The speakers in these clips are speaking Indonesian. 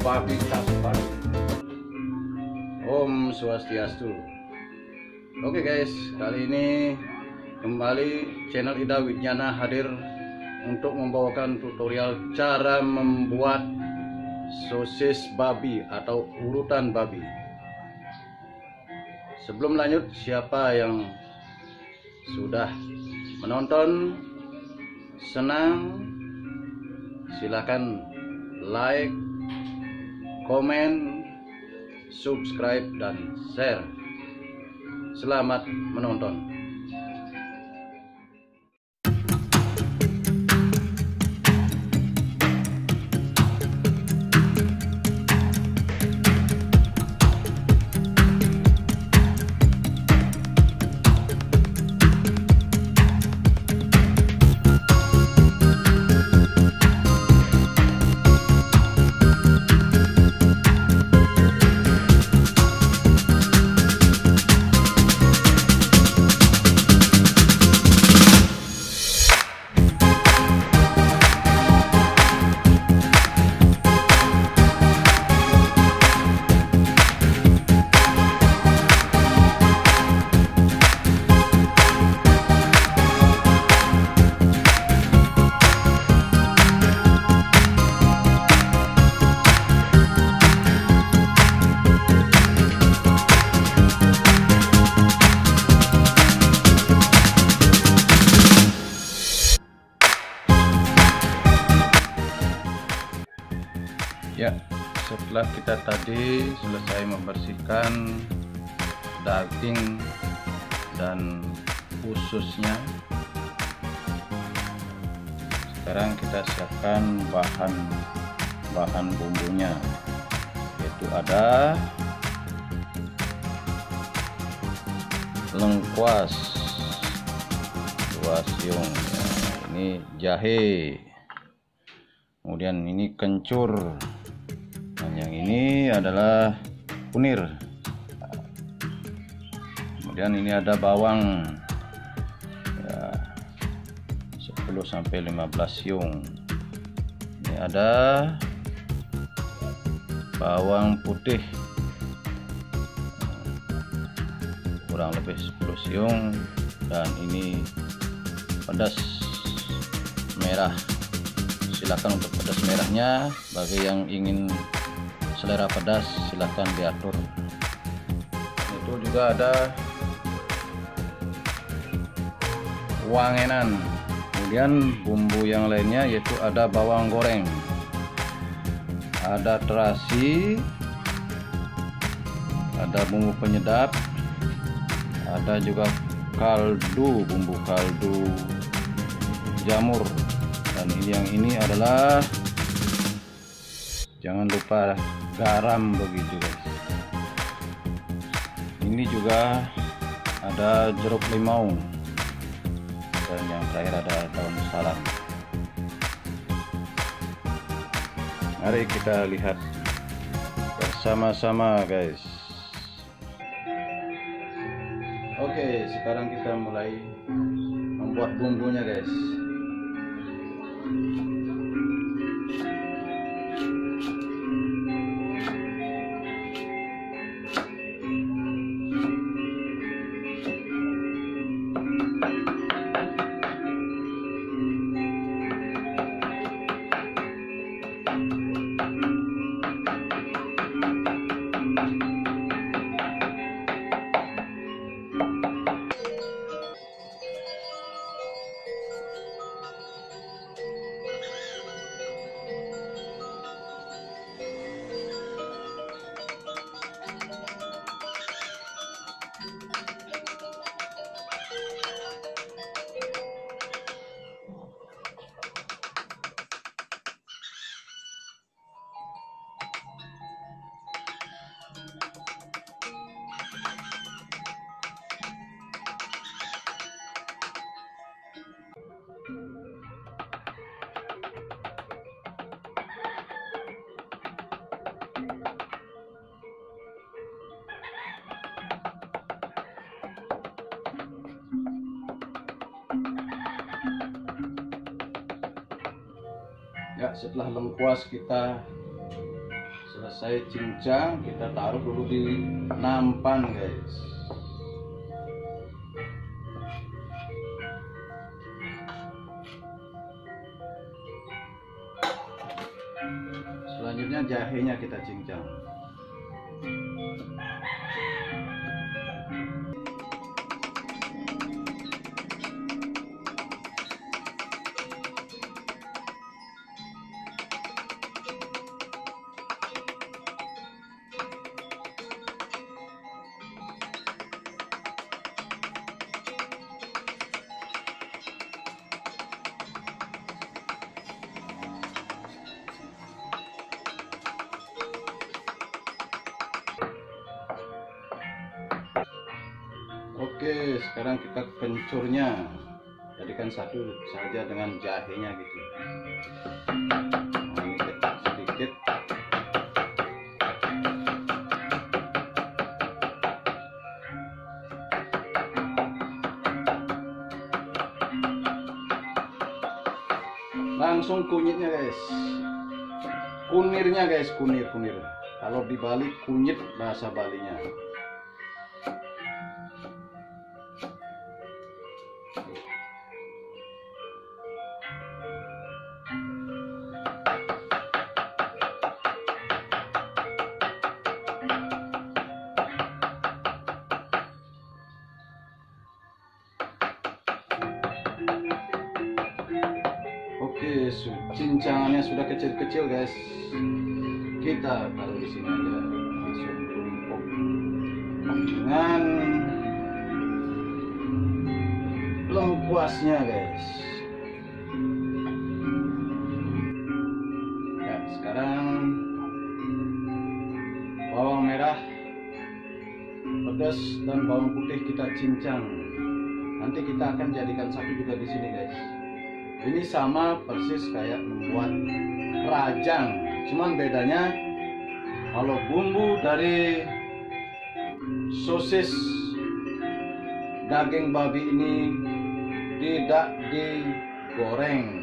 Babi Kaspar. Om Swastiastu. Oke guys, kali ini kembali channel Ida Widjana hadir untuk membawakan tutorial cara membuat sosis babi atau urutan babi. Sebelum lanjut, siapa yang sudah menonton senang, silahkan like, komen, subscribe, dan share. Selamat menonton. Ya, setelah kita tadi selesai membersihkan daging dan ususnya, sekarang kita siapkan bahan bumbunya, yaitu ada lengkuas 2 siung, ini jahe, kemudian ini kencur, dan yang ini adalah kunir. Kemudian ini ada bawang ya, 10-15 siung. Ini ada bawang putih kurang lebih 10 siung, dan ini pedas merah. Silakan untuk pedas merahnya, bagi yang ingin selera pedas silahkan diatur. Itu juga ada wangenan. Kemudian bumbu yang lainnya yaitu ada bawang goreng, ada terasi, ada bumbu penyedap, ada juga kaldu, bumbu kaldu jamur, dan yang ini adalah, jangan lupa garam begitu guys. Ini juga ada jeruk limau, dan yang terakhir ada daun salam. Mari kita lihat bersama-sama guys. Oke, sekarang kita mulai membuat bumbunya guys. Ya, setelah lengkuas kita selesai cincang, kita taruh dulu di nampan guys. Selanjutnya jahenya kita cincang. Oke, sekarang kita kencurnya jadikan satu saja dengan jahenya gitu. Nah, ini sedikit. Langsung kunyitnya guys, kunirnya guys, kunir. Kalau dibalik kunyit bahasa Balinya. Oke, cincangannya sudah kecil-kecil guys. Kita taruh di sini aja, langsung tumpuk dengan lengkuasnya guys. Ya, sekarang bawang merah, pedas dan bawang putih kita cincang. Nanti kita akan jadikan satu juga di sini guys. Ini sama persis kayak membuat rajang, cuman bedanya kalau bumbu dari sosis daging babi ini tidak digoreng.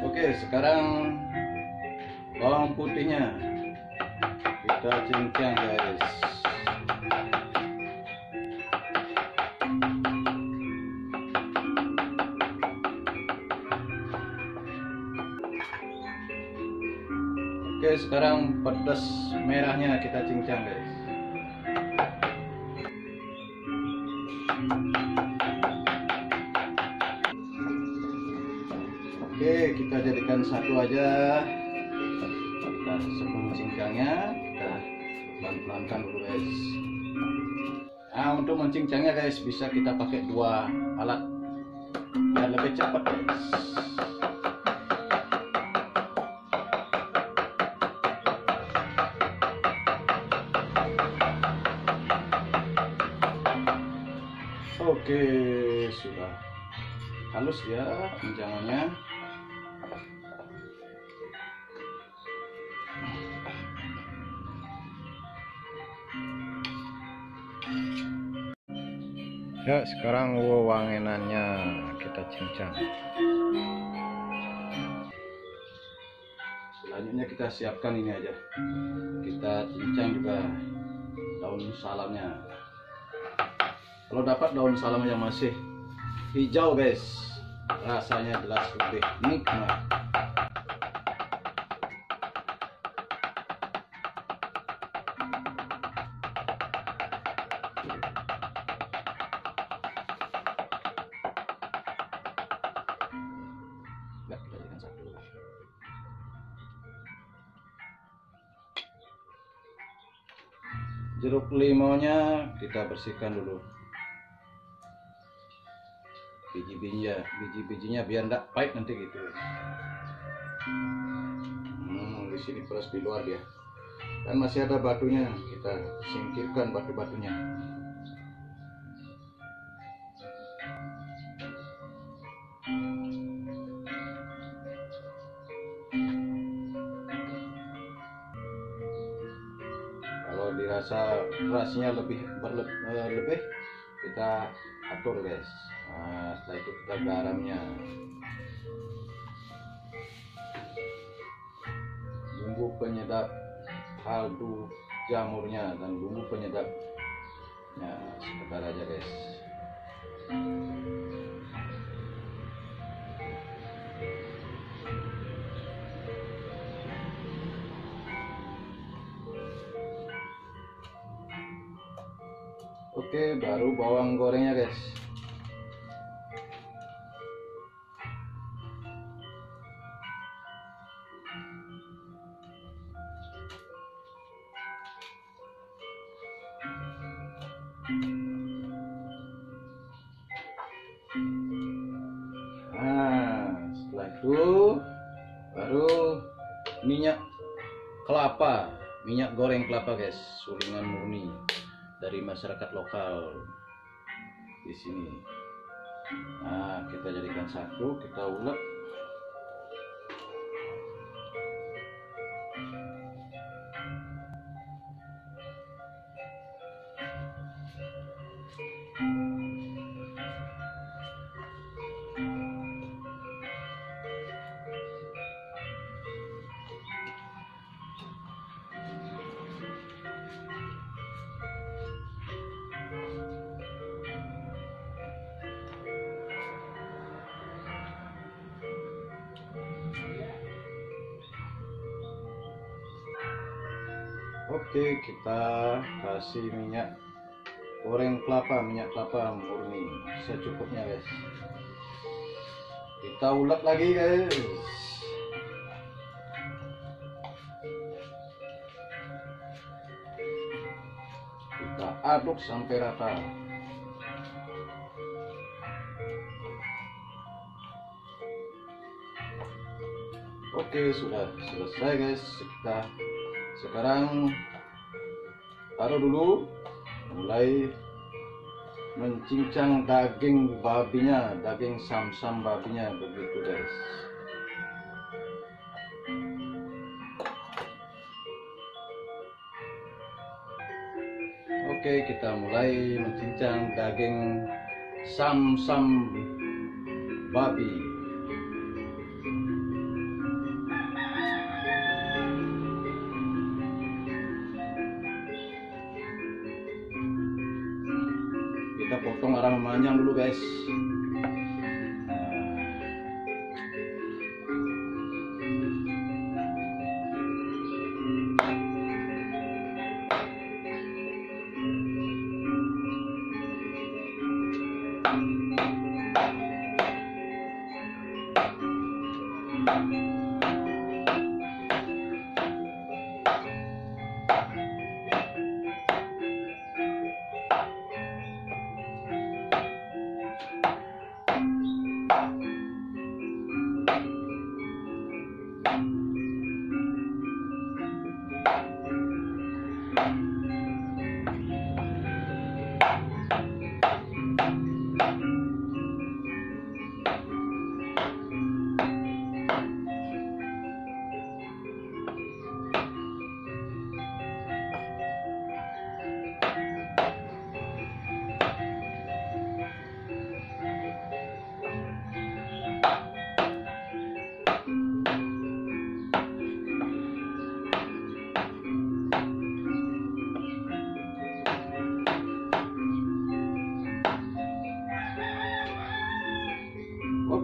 Oke, sekarang bawang putihnya kita cincang guys. Oke, sekarang pedas merahnya kita cincang guys. Oke, kita jadikan satu aja. Kita sebelum cincangnya kita pelan-pelankan dulu guys. Nah, untuk mencincangnya guys bisa kita pakai dua alat biar lebih cepat guys. Oke, sudah halus ya cincangannya. Ya, sekarang wewangenannya kita cincang. Selanjutnya kita siapkan ini aja. Kita cincang juga daun salamnya. Kalau dapat daun salam yang masih hijau guys, rasanya jelas lebih nikmat. Nggak, kita jadikan satu. Jeruk limonnya kita bersihkan dulu. Biji-bijinya biar enggak pahit nanti gitu. Di sini peras di luar dia. Dan masih ada batunya, kita singkirkan batu-batunya. rasa kerasnya lebih kita atur guys. Nah, setelah itu kita garamnya, bumbu penyedap, kaldu jamurnya, dan bumbu penyedapnya sebentar aja guys. Oke, baru bawang gorengnya guys. Nah, setelah itu baru minyak goreng kelapa guys, sulingan murni dari masyarakat lokal di sini. Nah, kita jadikan satu, kita ulek. Oke, kita kasih minyak kelapa murni secukupnya guys. Kita ulek lagi guys. Kita aduk sampai rata. Oke, sudah selesai guys. Kita sekarang taruh dulu, mulai mencincang daging babinya, daging sam-sam babinya, begitu guys. Oke, kita mulai mencincang daging sam-sam babi. Kita potong arang panjang dulu guys.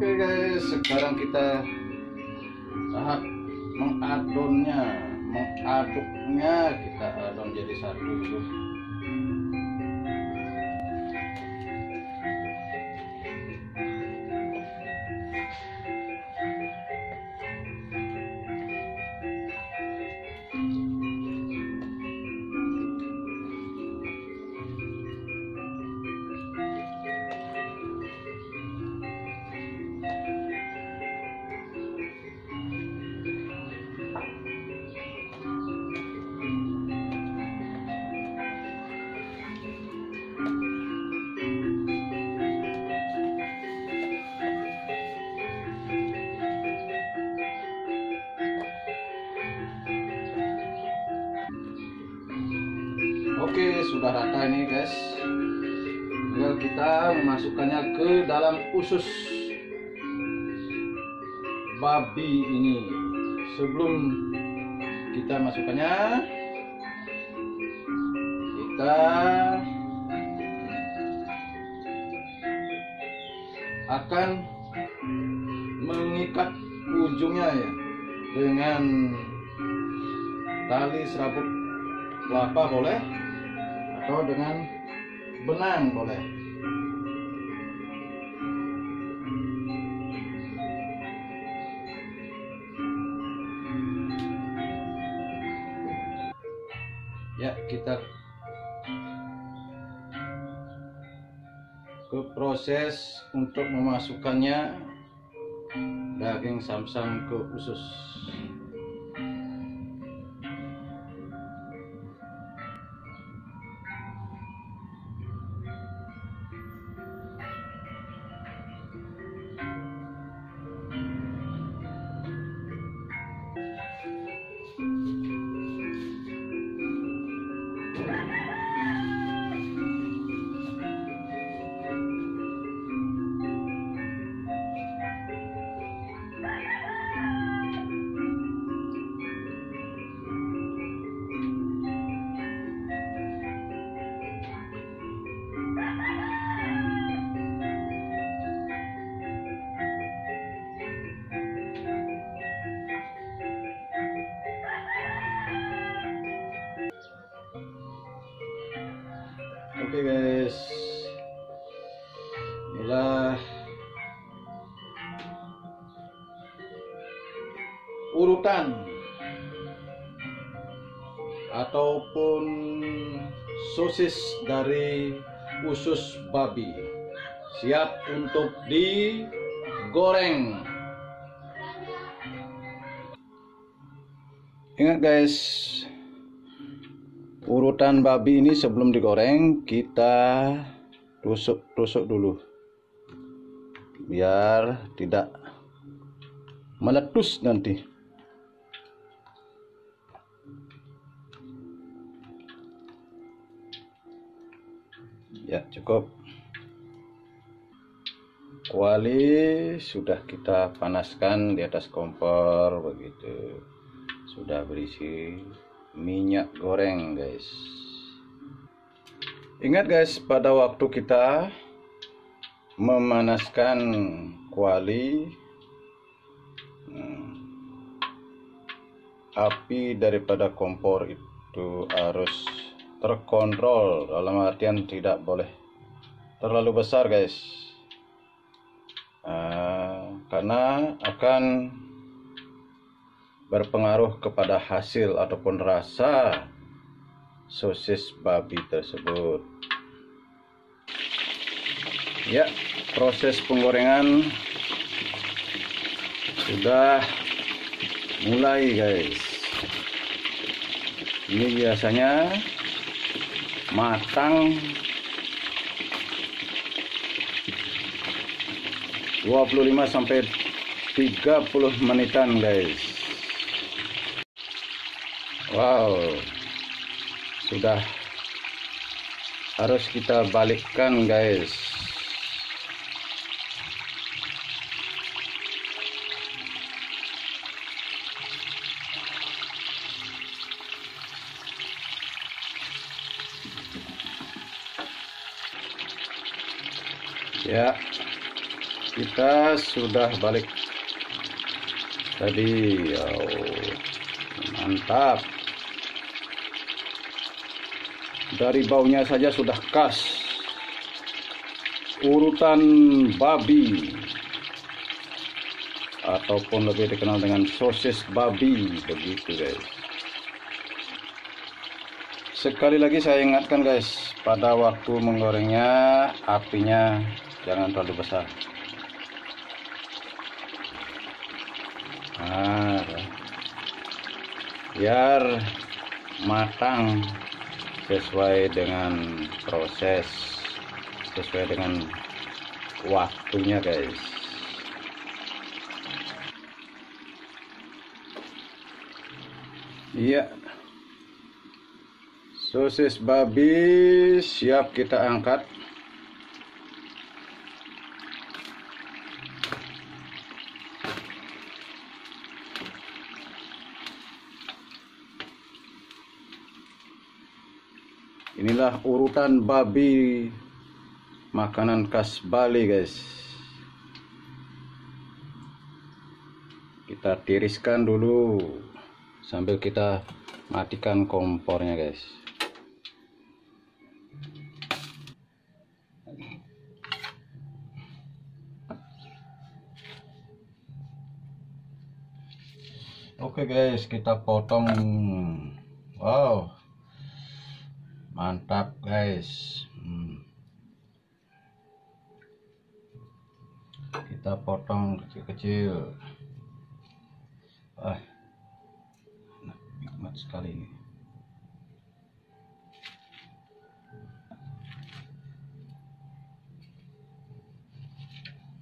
Oke guys, sekarang kita tahap mengaduknya, kita adon jadi satu dulu. sudah rata ini guys. Tinggal kita memasukkannya ke dalam usus babi ini. Sebelum kita masukkannya, kita akan mengikat ujungnya ya dengan tali serabut kelapa boleh, atau dengan benang boleh. Ya, kita ke proses untuk memasukkannya daging samsam ke usus. Oke guys, inilah urutan ataupun sosis dari usus babi, siap untuk digoreng. Ingat guys, urutan babi ini sebelum digoreng kita tusuk-tusuk dulu biar tidak meletus nanti. Ya, cukup. Kuali sudah kita panaskan di atas kompor begitu. Sudah berisi minyak goreng guys. Ingat guys, pada waktu kita memanaskan kuali, api daripada kompor itu harus terkontrol, dalam artian tidak boleh terlalu besar guys, karena akan berpengaruh kepada hasil ataupun rasa sosis babi tersebut. Ya, proses penggorengan sudah mulai guys. Ini biasanya matang 25 sampai 30 menitan guys. Wow, sudah harus kita balikkan guys. Ya, kita sudah balik tadi. Oh, mantap. Dari baunya saja sudah khas. Urutan babi, ataupun lebih dikenal dengan sosis babi, begitu guys. Sekali lagi saya ingatkan guys, pada waktu menggorengnya apinya jangan terlalu besar. Biar matang sesuai dengan proses, sesuai dengan waktunya guys. Iya, Sosis babi siap kita angkat. Inilah urutan babi makanan khas Bali, guys. Kita tiriskan dulu sambil kita matikan kompornya, guys. Oke guys, kita potong. Wow, mantap guys. Kita potong kecil-kecil. Nikmat sekali ini.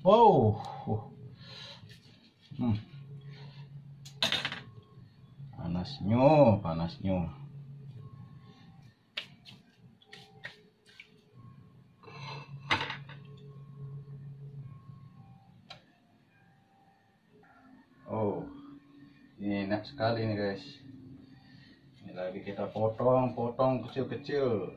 Wow. Panasnya. Oh, ini enak sekali nih guys. Ini lagi kita potong kecil-kecil.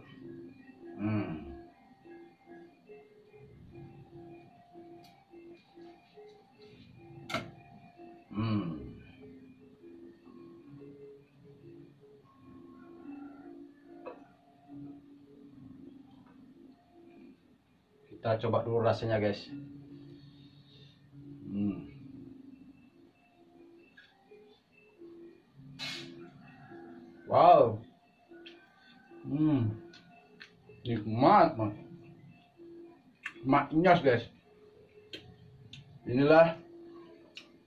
Kita coba dulu rasanya guys. Wow. Nikmat, maknyos guys. Inilah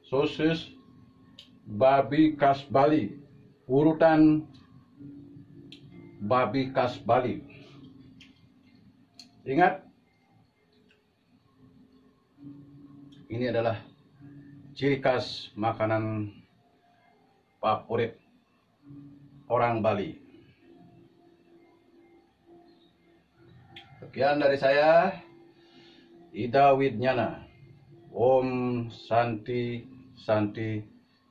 sosis babi khas Bali, urutan babi khas Bali. Ingat, ini adalah ciri khas makanan favorit orang Bali. Sekian dari saya, Ida Widnyana. Om Santi Santi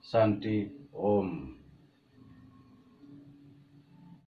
Santi Om.